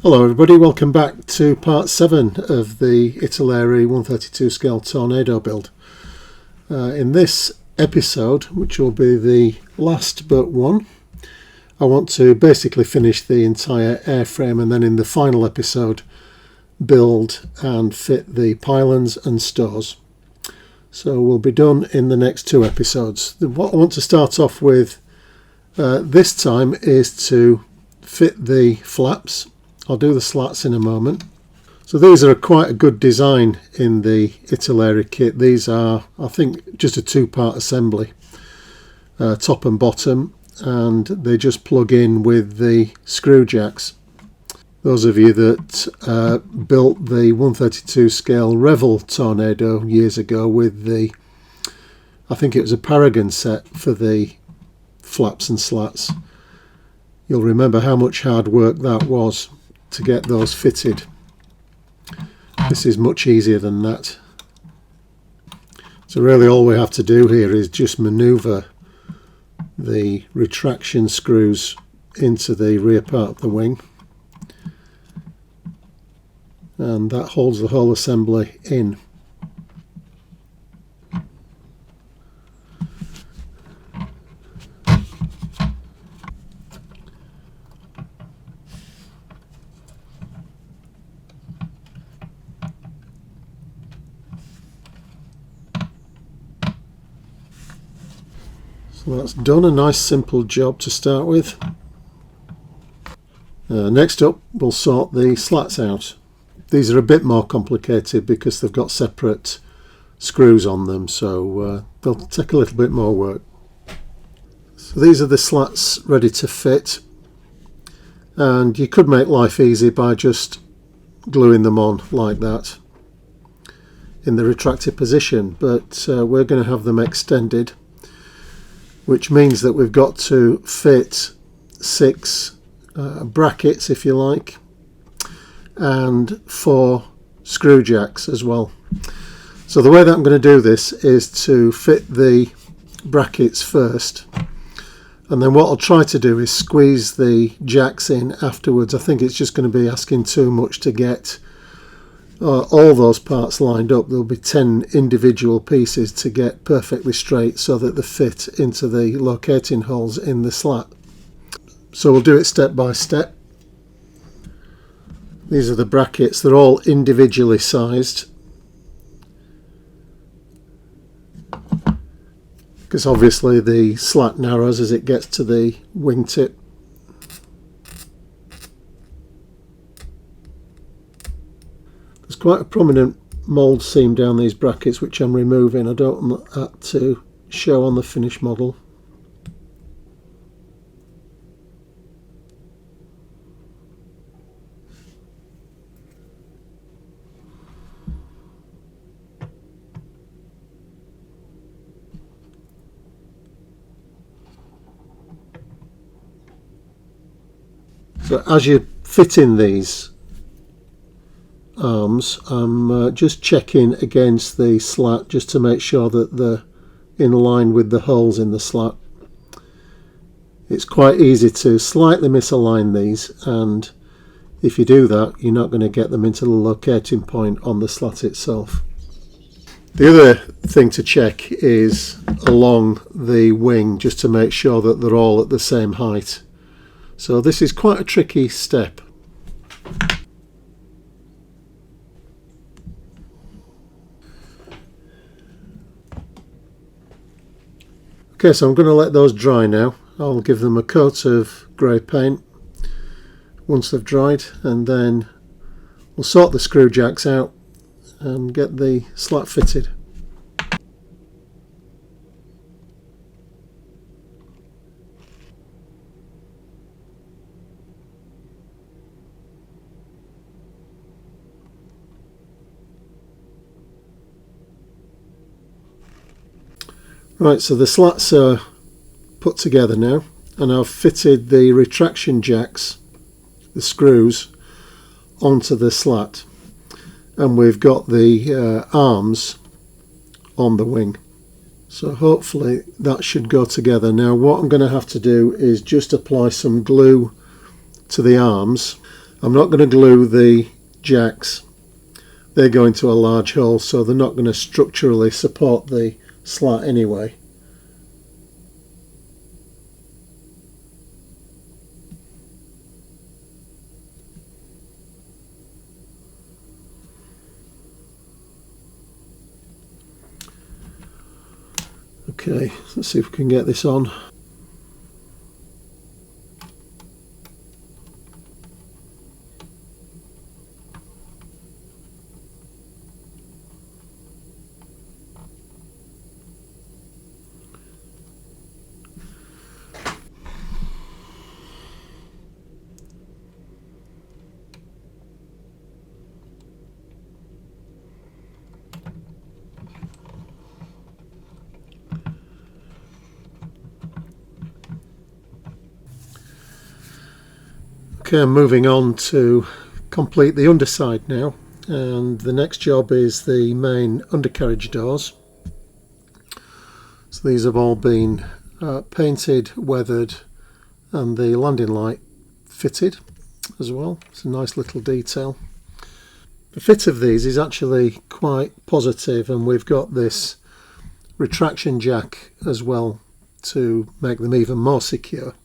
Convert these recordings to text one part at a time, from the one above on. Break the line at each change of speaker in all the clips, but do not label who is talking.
Hello everybody, welcome back to part 7 of the Italeri 132 scale tornado build. In this episode, which will be the last but one, I want to basically finish the entire airframe and then in the final episode build and fit the pylons and stores. So we'll be done in the next 2 episodes. What I want to start off with this time is to fit the flaps. I'll do the slats in a moment. So these are quite a good design in the Italeri kit. These are, I think, just a 2-part assembly, top and bottom, and they just plug in with the screw jacks. Those of you that built the 132 scale Revel tornado years ago with the, I think it was a Paragon set for the flaps and slats, you'll remember how much hard work that was to get those fitted. This is much easier than that. So really all we have to do here is just maneuver the retraction screws into the rear part of the wing, and that holds the whole assembly in. So that's done, a nice simple job to start with. Next up we'll sort the slats out. These are a bit more complicated because they've got separate screws on them, so they'll take a little bit more work. So these are the slats ready to fit, and you could make life easy by just gluing them on like that in the retracted position, but we're going to have them extended, which means that we've got to fit 6 brackets, if you like, and 4 screw jacks as well. So the way that I'm going to do this is to fit the brackets first, and then what I'll try to do is squeeze the jacks in afterwards. I think it's just going to be asking too much to get all those parts lined up. There'll be 10 individual pieces to get perfectly straight so that they fit into the locating holes in the slat. So we'll do it step by step. These are the brackets. They're all individually sized, because obviously the slat narrows as it gets to the wingtip. There's quite a prominent mould seam down these brackets which I'm removing. I don't want that to show on the finished model. So as you're fitting these arms, I'm just checking against the slat just to make sure that they're in line with the holes in the slat. It's quite easy to slightly misalign these, and if you do that you're not going to get them into the locating point on the slat itself. The other thing to check is along the wing, just to make sure that they're all at the same height. So this is quite a tricky step. Okay, so I'm going to let those dry now. I'll give them a coat of grey paint once they've dried, and then we'll sort the screw jacks out and get the slat fitted. Right, so the slats are put together now, and I've fitted the retraction jacks, the screws, onto the slat, and we've got the arms on the wing. So hopefully that should go together. Now what I'm going to have to do is just apply some glue to the arms I'm not going to glue the jacks. They go into a large hole, so they're not going to structurally support the slat anyway. Okay, let's see if we can get this on. Okay, I'm moving on to complete the underside now, and the next job is the main undercarriage doors. So these have all been painted, weathered, and the landing light fitted as well. It's a nice little detail. The fit of these is actually quite positive, and we've got this retraction jack as well to make them even more secure.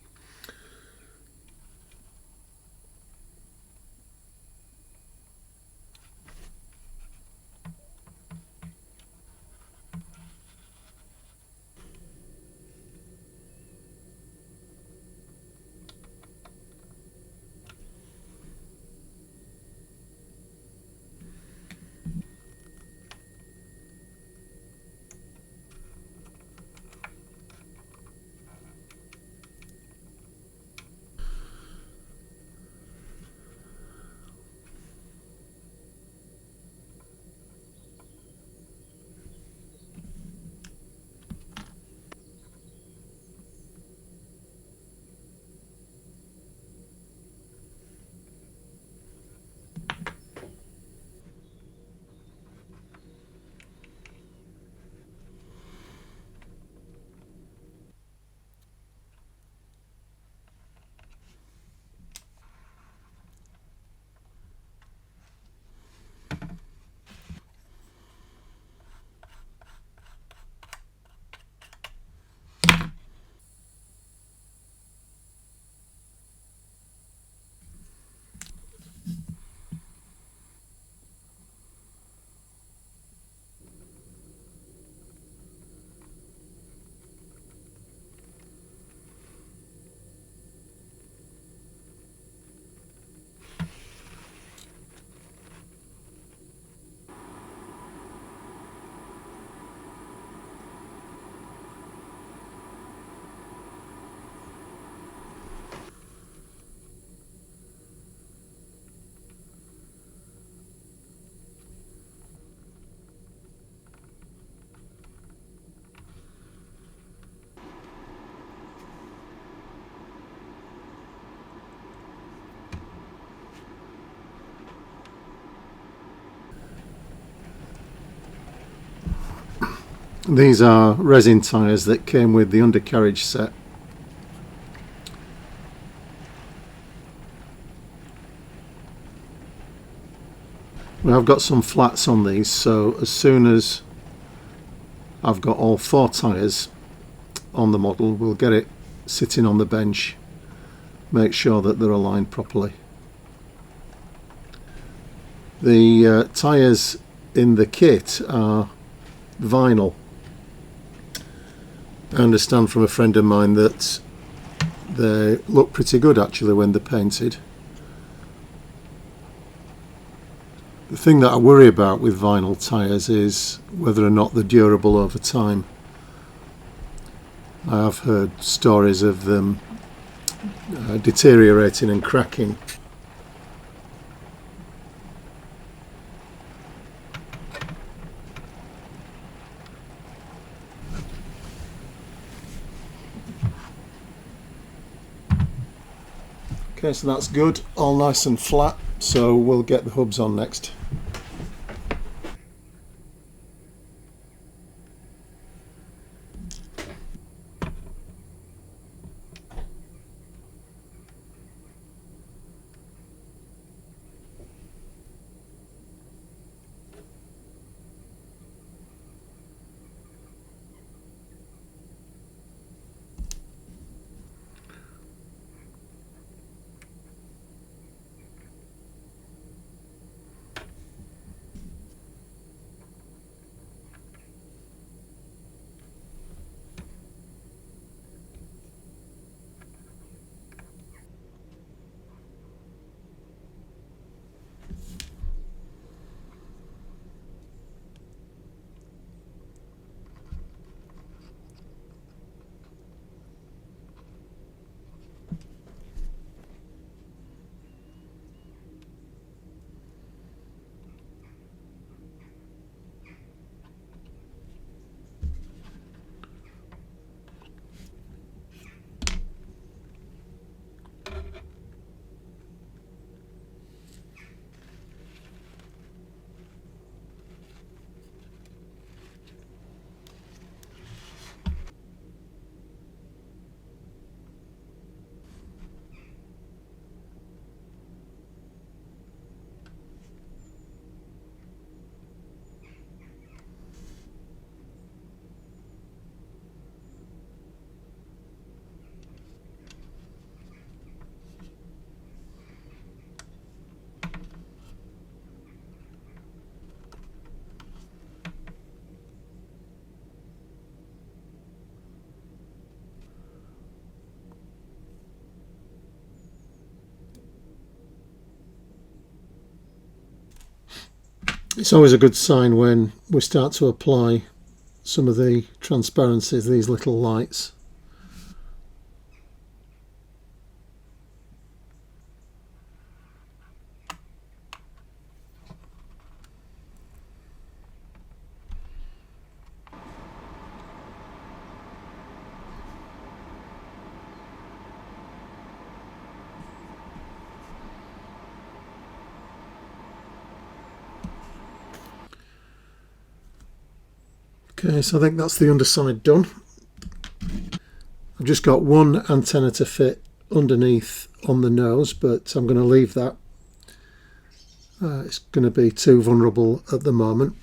These are resin tyres that came with the undercarriage set. Well, I've got some flats on these, so as soon as I've got all 4 tyres on the model, we'll get it sitting on the bench, make sure that they're aligned properly. The tyres in the kit are vinyl. I understand from a friend of mine that they look pretty good actually when they're painted. The thing that I worry about with vinyl tyres is whether or not they're durable over time. I have heard stories of them deteriorating and cracking. Okay, so that's good, all nice and flat, so we'll get the hubs on next. It's always a good sign when we start to apply some of the transparencies, these little lights. Okay, so I think that's the underside done. I've just got one antenna to fit underneath on the nose, but I'm going to leave that. It's going to be too vulnerable at the moment.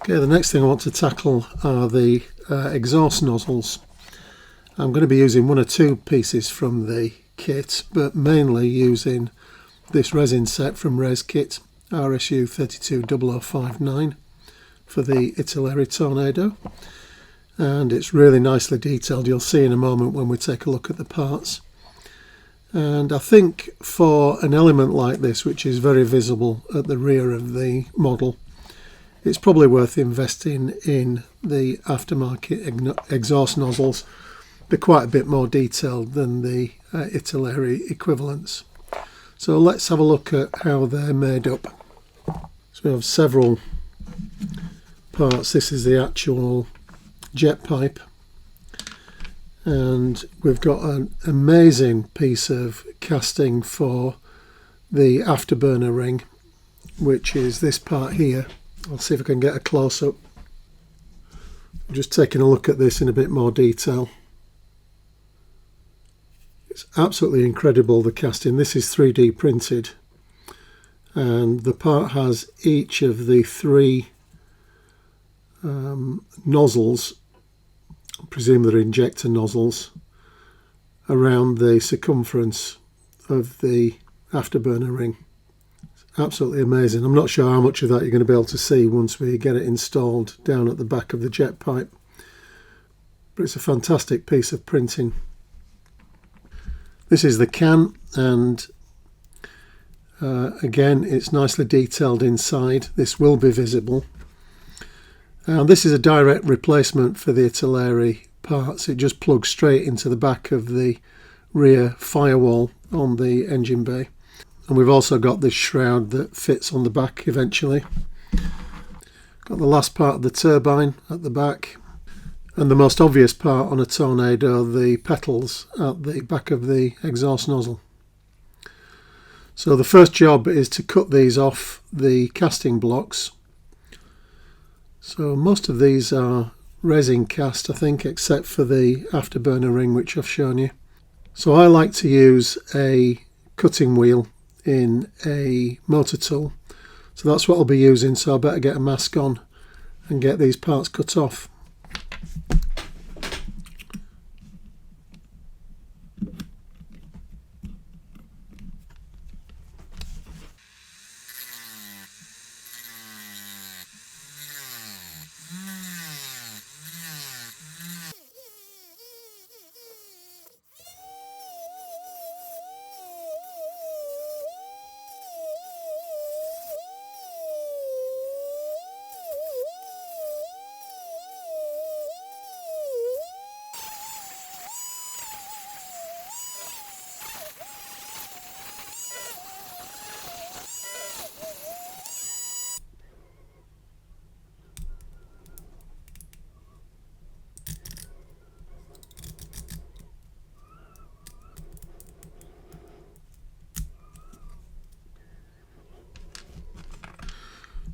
Okay, the next thing I want to tackle are the exhaust nozzles. I'm going to be using one or two pieces from the kit, but mainly using this resin set from ResKit RSU 320059 for the Italeri Tornado, and it's really nicely detailed. You'll see in a moment when we take a look at the parts. And I think for an element like this, which is very visible at the rear of the model, it's probably worth investing in the aftermarket exhaust nozzles. They're quite a bit more detailed than the Italeri equivalents. So let's have a look at how they're made up. So we have several parts. This is the actual jet pipe, and we've got an amazing piece of casting for the afterburner ring, which is this part here. I'll see if I can get a close-up. I'm just taking a look at this in a bit more detail. It's absolutely incredible, the casting. This is 3D printed, and the part has each of the three nozzles, I presume they're injector nozzles, around the circumference of the afterburner ring. Absolutely amazing. I'm not sure how much of that you're going to be able to see once we get it installed down at the back of the jet pipe, but it's a fantastic piece of printing. This is the can, and again, it's nicely detailed inside. This will be visible, and this is a direct replacement for the Italeri parts. It just plugs straight into the back of the rear firewall on the engine bay. And we've also got this shroud that fits on the back eventually. Got the last part of the turbine at the back, and the most obvious part on a Tornado, the petals at the back of the exhaust nozzle. So the first job is to cut these off the casting blocks. So most of these are resin cast, I think, except for the afterburner ring, which I've shown you. So I like to use a cutting wheel in a motor tool, so that's what I'll be using, so I better get a mask on and get these parts cut off.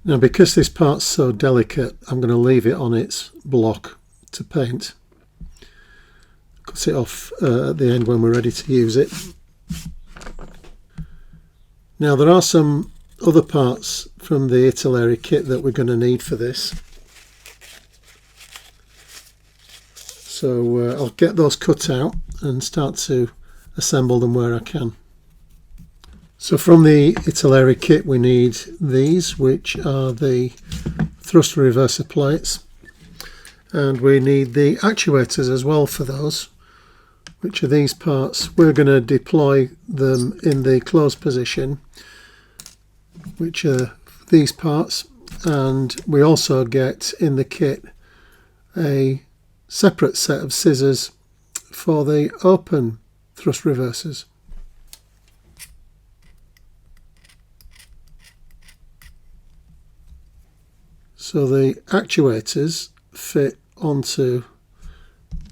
Now, because this part's so delicate, I'm going to leave it on its block to paint. Cut it off at the end when we're ready to use it. Now, there are some other parts from the Italeri kit that we're going to need for this. So I'll get those cut out and start to assemble them where I can. So from the Italeri kit we need these, which are the thrust reverser plates, and we need the actuators as well for those, which are these parts. We're going to deploy them in the closed position, which are these parts, and we also get in the kit a separate set of scissors for the open thrust reversers. So the actuators fit onto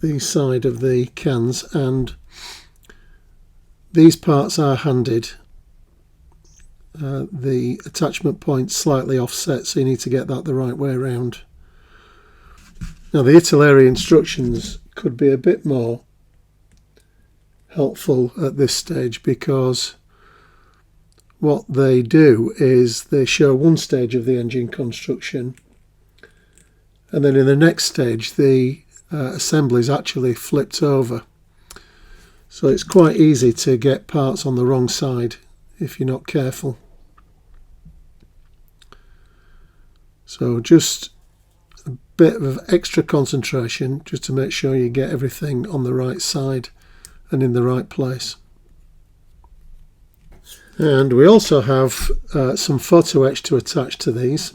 the side of the cans, and these parts are handed. The attachment point's slightly offset, so you need to get that the right way around. Now the Italeri instructions could be a bit more helpful at this stage, because what they do is they show one stage of the engine construction, and then in the next stage the assembly is actually flipped over. So it's quite easy to get parts on the wrong side if you're not careful. So just a bit of extra concentration just to make sure you get everything on the right side and in the right place. And we also have some photo etch to attach to these.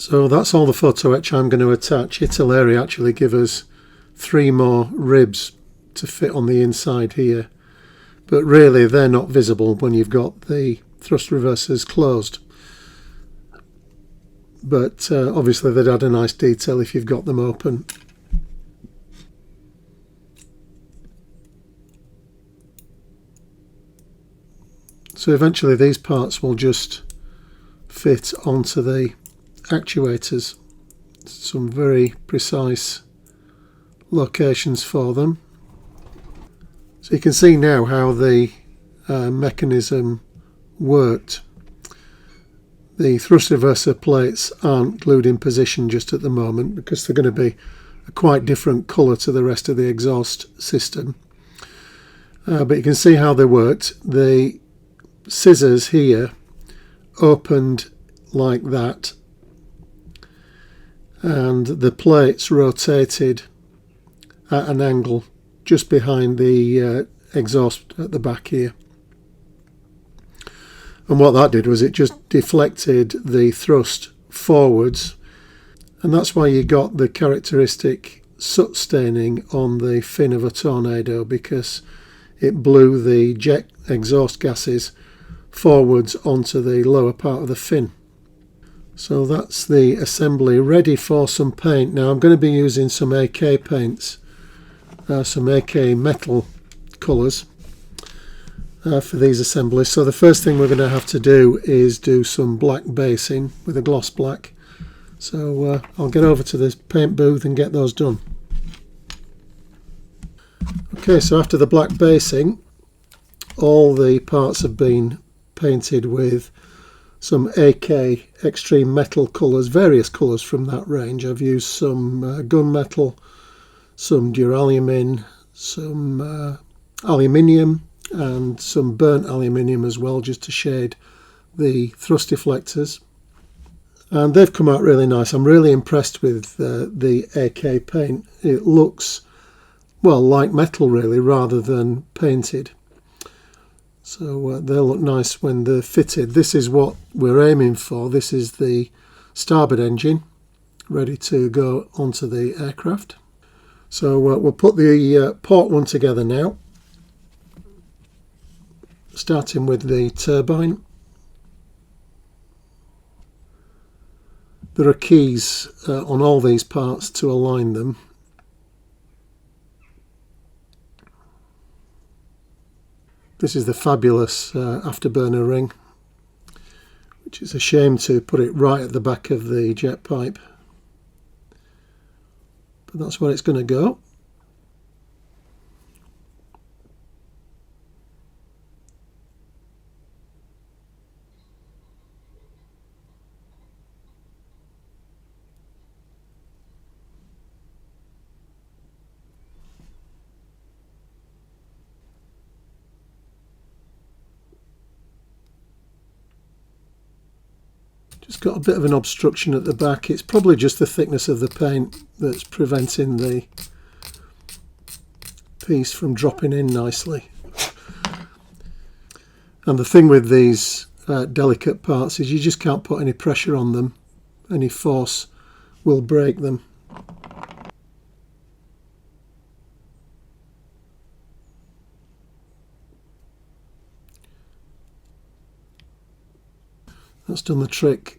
So that's all the photo etch I'm going to attach. Italeri actually give us 3 more ribs to fit on the inside here, but really they're not visible when you've got the thrust reversers closed. But obviously they'd add a nice detail if you've got them open. So eventually these parts will just fit onto the actuators. Some very precise locations for them. So you can see now how the mechanism worked. The thrust reverser plates aren't glued in position just at the moment because they're going to be a quite different colour to the rest of the exhaust system. But you can see how they worked. The scissors here opened like that, and the plates rotated at an angle just behind the exhaust at the back here. And what that did was it just deflected the thrust forwards, and that's why you got the characteristic soot staining on the fin of a Tornado, because it blew the jet exhaust gases forwards onto the lower part of the fin. So that's the assembly ready for some paint. Now I'm going to be using some AK paints, some AK metal colours for these assemblies. So the first thing we're going to have to do is do some black basing with a gloss black. So I'll get over to the paint booth and get those done. Okay, so after the black basing, all the parts have been painted with some AK extreme metal colours, various colours from that range. I've used some gunmetal, some duralumin, some aluminium, and some burnt aluminium as well, just to shade the thrust deflectors, and they've come out really nice. I'm really impressed with the AK paint. It looks, well, like metal really, rather than painted. So they'll look nice when they're fitted. This is what we're aiming for. This is the starboard engine ready to go onto the aircraft. So we'll put the port one together now, starting with the turbine. There are keys on all these parts to align them. This is the fabulous afterburner ring, which is a shame to put it right at the back of the jet pipe, but that's where it's going to go. Just got a bit of an obstruction at the back. It's probably just the thickness of the paint that's preventing the piece from dropping in nicely. And the thing with these delicate parts is you just can't put any pressure on them. Any force will break them. That's done the trick.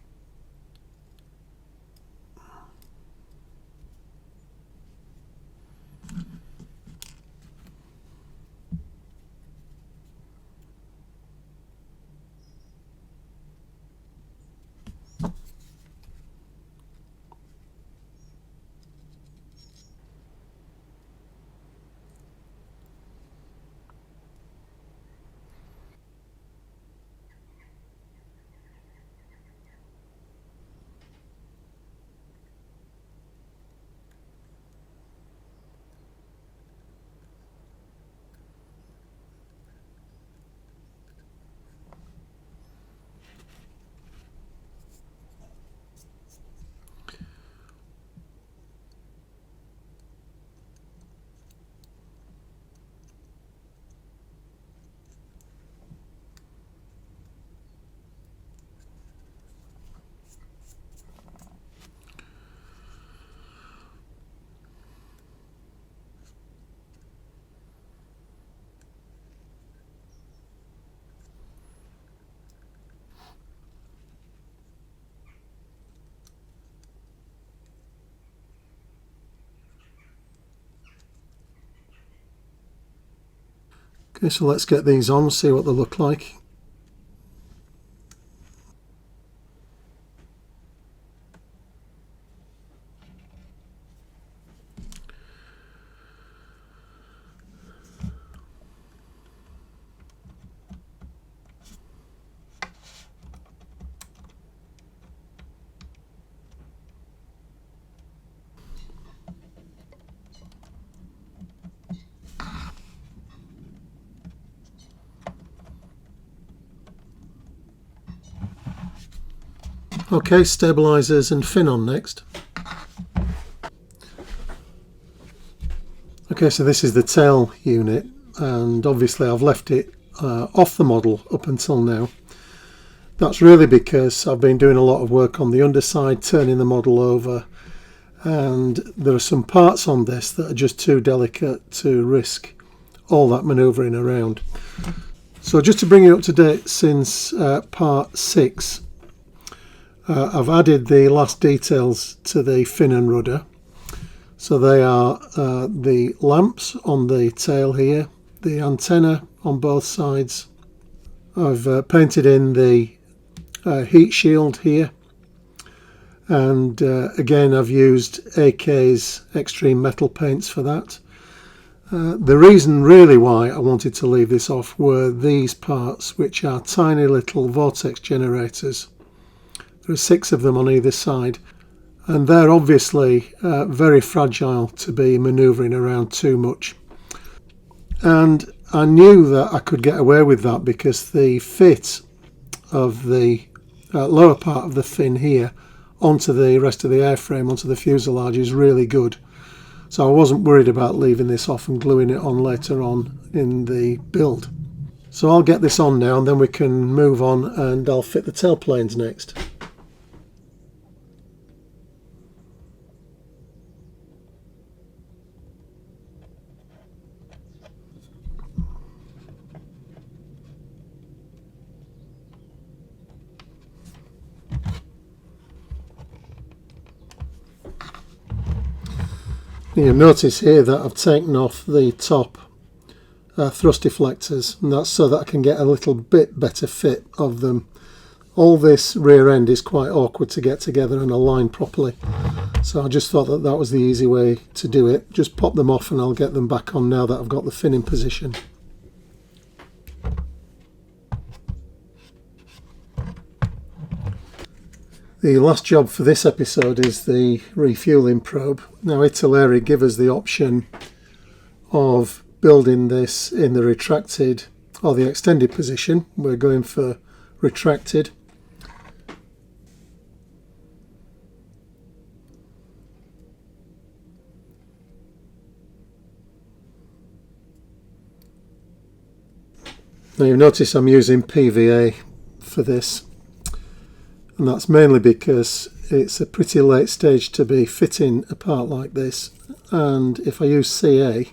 Okay, so let's get these on, see what they look like. Okay, stabilizers and fin on next. Okay, so this is the tail unit, and obviously I've left it off the model up until now. That's really because I've been doing a lot of work on the underside, turning the model over, and there are some parts on this that are just too delicate to risk all that manoeuvring around. So just to bring you up to date since part 6, I've added the last details to the fin and rudder. So they are the lamps on the tail here, the antenna on both sides. I've painted in the heat shield here, and again I've used AK's extreme metal paints for that. The reason really why I wanted to leave this off were these parts, which are tiny little vortex generators. There are 6 of them on either side, and they're obviously very fragile to be manoeuvring around too much. And I knew that I could get away with that because the fit of the lower part of the fin here onto the rest of the airframe, onto the fuselage, is really good. So I wasn't worried about leaving this off and gluing it on later on in the build. So I'll get this on now and then we can move on, and I'll fit the tailplanes next. You'll notice here that I've taken off the top thrust deflectors, and that's so that I can get a little bit better fit of them. All this rear end is quite awkward to get together and align properly, so I just thought that that was the easy way to do it. Just pop them off and I'll get them back on now that I've got the fin in position. The last job for this episode is the refueling probe. Now Italeri give us the option of building this in the retracted or the extended position. We're going for retracted. Now you'll notice I'm using PVA for this, and that's mainly because it's a pretty late stage to be fitting a part like this, and if I use CA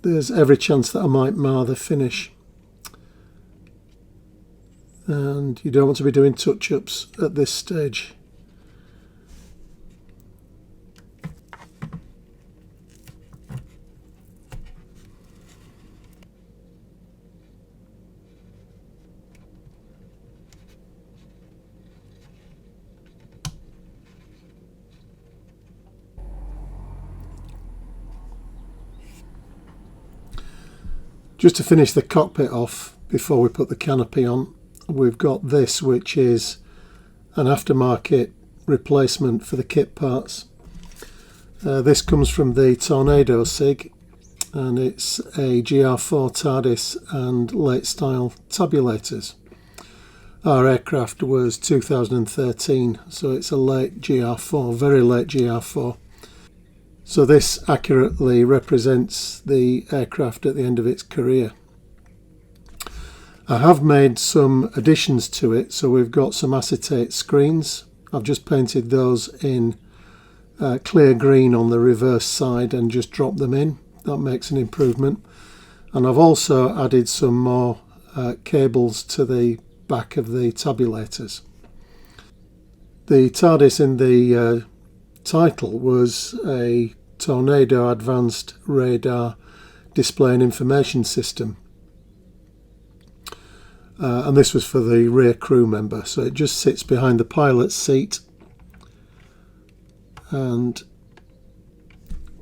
there's every chance that I might mar the finish, and you don't want to be doing touch-ups at this stage. Just to finish the cockpit off before we put the canopy on, we've got this, which is an aftermarket replacement for the kit parts. This comes from the Tornado SIG, and it's a GR4 TARDIS and late style tabulators. Our aircraft was 2013, so it's a late GR4, very late GR4. So this accurately represents the aircraft at the end of its career. I have made some additions to it, so we've got some acetate screens. I've just painted those in clear green on the reverse side and just dropped them in. That makes an improvement. And I've also added some more cables to the back of the tabulators. The TARDIS in the title was a Tornado Advanced Radar Display and Information System, and this was for the rear crew member, so it just sits behind the pilot's seat and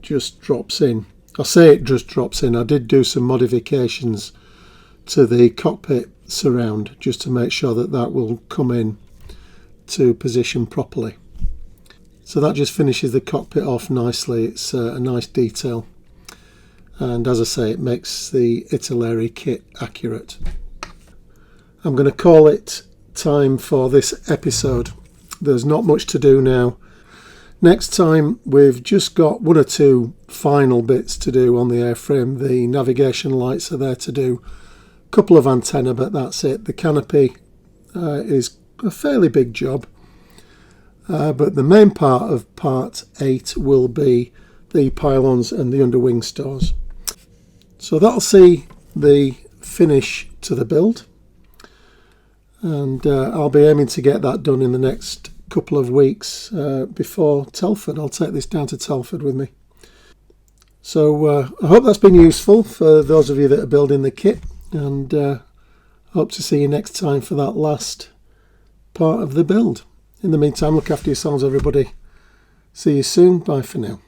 just drops in. I say it just drops in. I did do some modifications to the cockpit surround just to make sure that that will come in to position properly. So that just finishes the cockpit off nicely. It's a nice detail, and as I say, it makes the Italeri kit accurate. I'm going to call it time for this episode. There's not much to do now. Next time we've just got one or two final bits to do on the airframe. The navigation lights are there to do, a couple of antenna, but that's it. The canopy is a fairly big job. But the main part of part 8 will be the pylons and the underwing stores. So that'll see the finish to the build, and I'll be aiming to get that done in the next couple of weeks before Telford. I'll take this down to Telford with me. So I hope that's been useful for those of you that are building the kit, and hope to see you next time for that last part of the build. In the meantime, look after yourselves, everybody. See you soon. Bye for now.